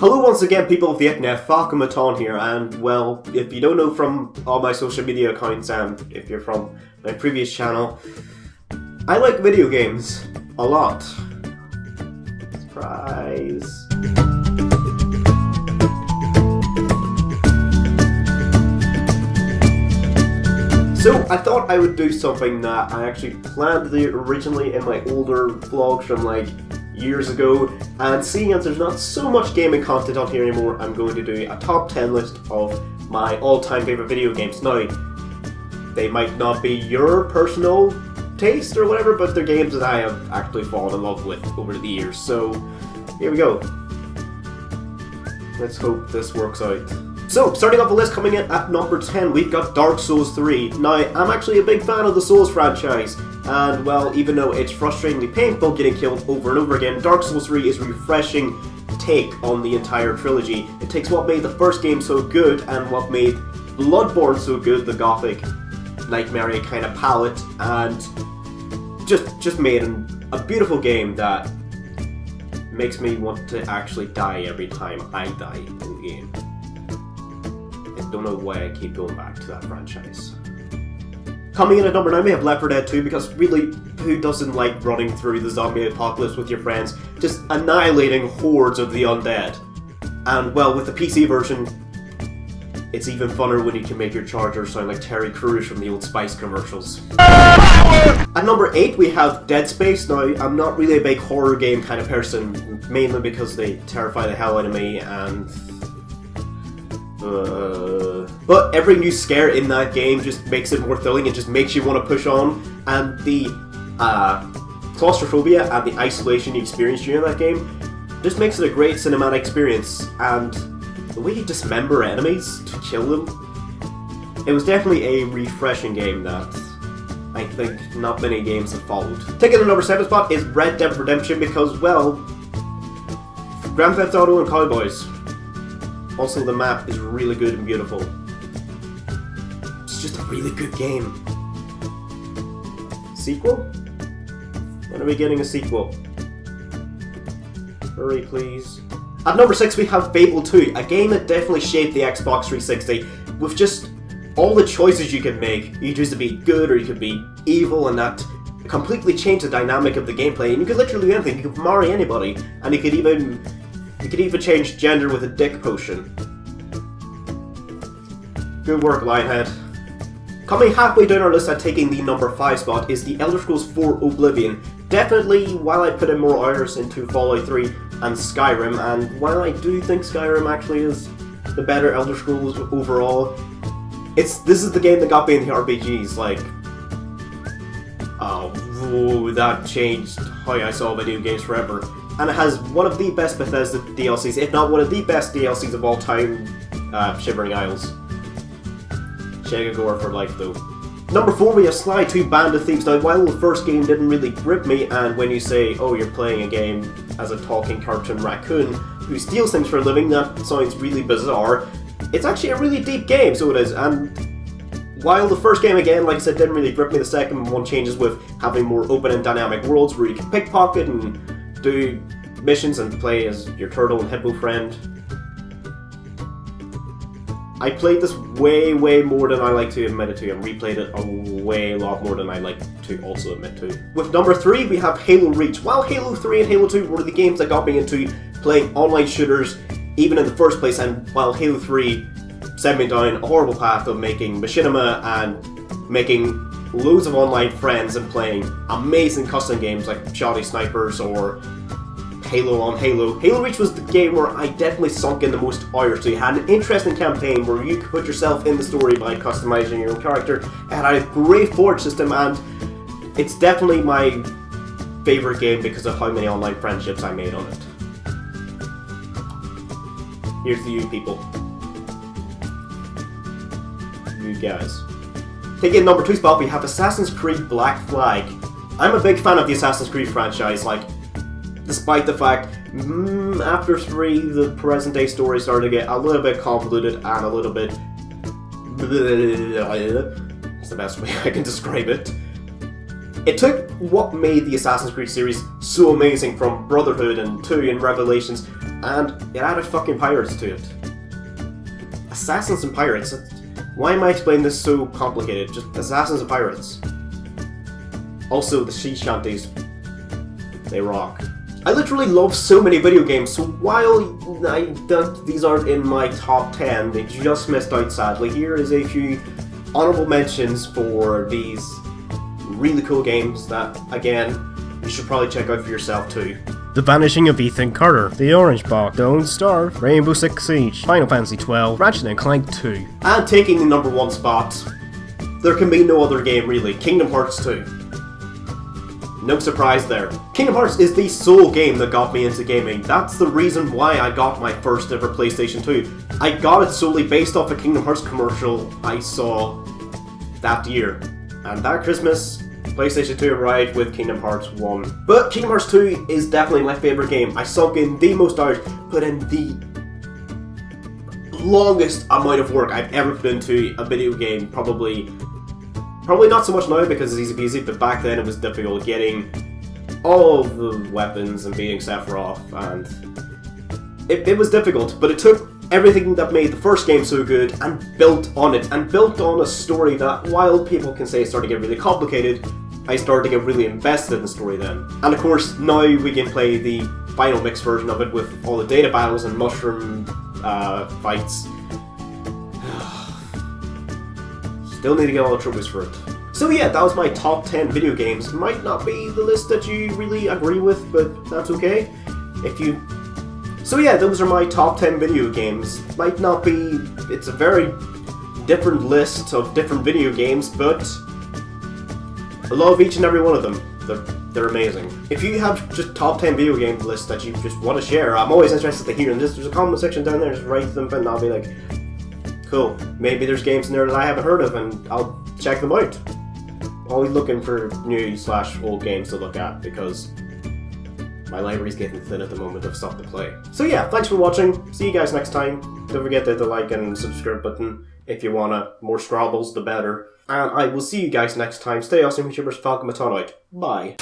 Hello once again, people of the internet, Falco Maton here, and well, if you don't know from all my social media accounts and if you're from my previous channel, I like video games a lot. Surprise. So I thought I would do something that I actually planned to do originally in my older vlogs from like years ago, and seeing as there's not so much gaming content on here anymore, I'm going to do a top 10 list of my all-time favorite video games. Now, they might not be your personal taste or whatever, but they're games that I have actually fallen in love with over the years. So, here we go. Let's hope this works out. So, starting off the list, coming in at number 10, we've got Dark Souls 3. Now, I'm actually a big fan of the Souls franchise, and well, even though it's frustratingly painful getting killed over and over again, Dark Souls 3 is a refreshing take on the entire trilogy. It takes what made the first game so good and what made Bloodborne so good, the gothic, nightmare kind of palette, and just made a beautiful game that makes me want to actually die every time I die in the game. I don't know why I keep going back to that franchise. Coming in at number 9, we have Left 4 Dead 2, because really, who doesn't like running through the zombie apocalypse with your friends, just annihilating hordes of the undead? And well, with the PC version, it's even funner when you can make your charger sound like Terry Crews from the Old Spice commercials. At number 8, we have Dead Space. Now, I'm not really a big horror game kind of person, mainly because they terrify the hell out of me, and but every new scare in that game just makes it more thrilling and just makes you want to push on, and the claustrophobia and the isolation you experience during that game just makes it a great cinematic experience, and the way you dismember enemies to kill them, it was definitely a refreshing game that I think not many games have followed. Taking the number 7 spot is Red Dead Redemption, because, well, Grand Theft Auto and Cowboys. Also, the map is really good and beautiful. It's just a really good game. Sequel? When are we getting a sequel? Hurry, please. At number 6, we have Fable 2, a game that definitely shaped the Xbox 360 with just all the choices you can make. You could choose to be good or you could be evil, and that completely changed the dynamic of the gameplay. And you could literally do anything. You could marry anybody, and you could even change gender with a dick potion. Good work, Lionhead. Coming halfway down our list at taking the number 5 spot is the Elder Scrolls 4 Oblivion. Definitely, while I put in more hours into Fallout 3 and Skyrim, and while I do think Skyrim actually is the better Elder Scrolls overall, this is the game that got me into RPGs. Like, that changed how I saw video games forever. And it has one of the best Bethesda DLCs, if not one of the best DLCs of all time, Shivering Isles. Shagagore for life, though. Number 4, we have Sly 2 Band of Thieves. Now, while the first game didn't really grip me, and when you say, oh, you're playing a game as a talking cartoon raccoon who steals things for a living, that sounds really bizarre. It's actually a really deep game, so it is, and while the first game, again, like I said, didn't really grip me, the second one changes with having more open and dynamic worlds where you can pickpocket and do missions and play as your turtle and hippo friend. I played this way more than I like to admit it to, and replayed it a lot more than I like to also admit to. With number 3, we have Halo Reach. While Halo 3 and Halo 2 were the games that got me into playing online shooters even in the first place, and while Halo 3 sent me down a horrible path of making machinima and making loads of online friends and playing amazing custom games like Shoddy Snipers or Halo on Halo, Halo Reach was the game where I definitely sunk in the most hours. So you had an interesting campaign where you could put yourself in the story by customizing your own character. It had a great forge system, and it's definitely my favorite game because of how many online friendships I made on it. Here's to you people. You guys. Taking number 2 spot, we have Assassin's Creed Black Flag. I'm a big fan of the Assassin's Creed franchise, like, despite the fact, after 3, the present day story started to get a little bit convoluted and a little bit... It's the best way I can describe it. It took what made the Assassin's Creed series so amazing, from Brotherhood and 2 and Revelations, and it added fucking pirates to it. Assassins and pirates. Why am I explaining this so complicated? Just assassins and pirates. Also, the sea shanties. They rock. I literally love so many video games, so while these aren't in my top 10, they just missed out sadly. Here is a few honorable mentions for these really cool games that, again, you should probably check out for yourself too. The Vanishing of Ethan Carter, The Orange Box, Don't Starve, Rainbow Six Siege, Final Fantasy XII, Ratchet & Clank 2. And taking the number 1 spot, there can be no other game really, Kingdom Hearts 2. No surprise there. Kingdom Hearts is the sole game that got me into gaming. That's the reason why I got my first ever PlayStation 2. I got it solely based off a Kingdom Hearts commercial I saw that year. And that Christmas, PlayStation 2 arrived with Kingdom Hearts 1. But Kingdom Hearts 2 is definitely my favourite game. I sunk in the most hours, put in the longest amount of work I've ever put into a video game. Probably not so much now because it's easy peasy, but back then it was difficult getting all of the weapons and beating Sephiroth, and it was difficult, but it took everything that made the first game so good and built on it, and built on a story that, while people can say it started to get really complicated, I started to get really invested in the story then. And of course, now we can play the final mixed version of it with all the data battles and mushroom fights. Still need to get all the trophies for it. So yeah, that was my top 10 video games. Might not be the list that you really agree with, but that's okay. So yeah, those are my top 10 video games. Might not be... It's a very different list of different video games, but I love each and every one of them. They're amazing. If you have just top 10 video game lists that you just want to share, I'm always interested to hear them. There's a comment section down there, just write them and I'll be like, cool, maybe there's games in there that I haven't heard of and I'll check them out. Always looking for new/old games to look at because my library's getting thin at the moment of stuff to play. So yeah, thanks for watching. See you guys next time. Don't forget to hit the like and subscribe button if you wanna. More Scrabbles, the better. And I will see you guys next time. Stay awesome, YouTubers. Falco Maton out. Bye.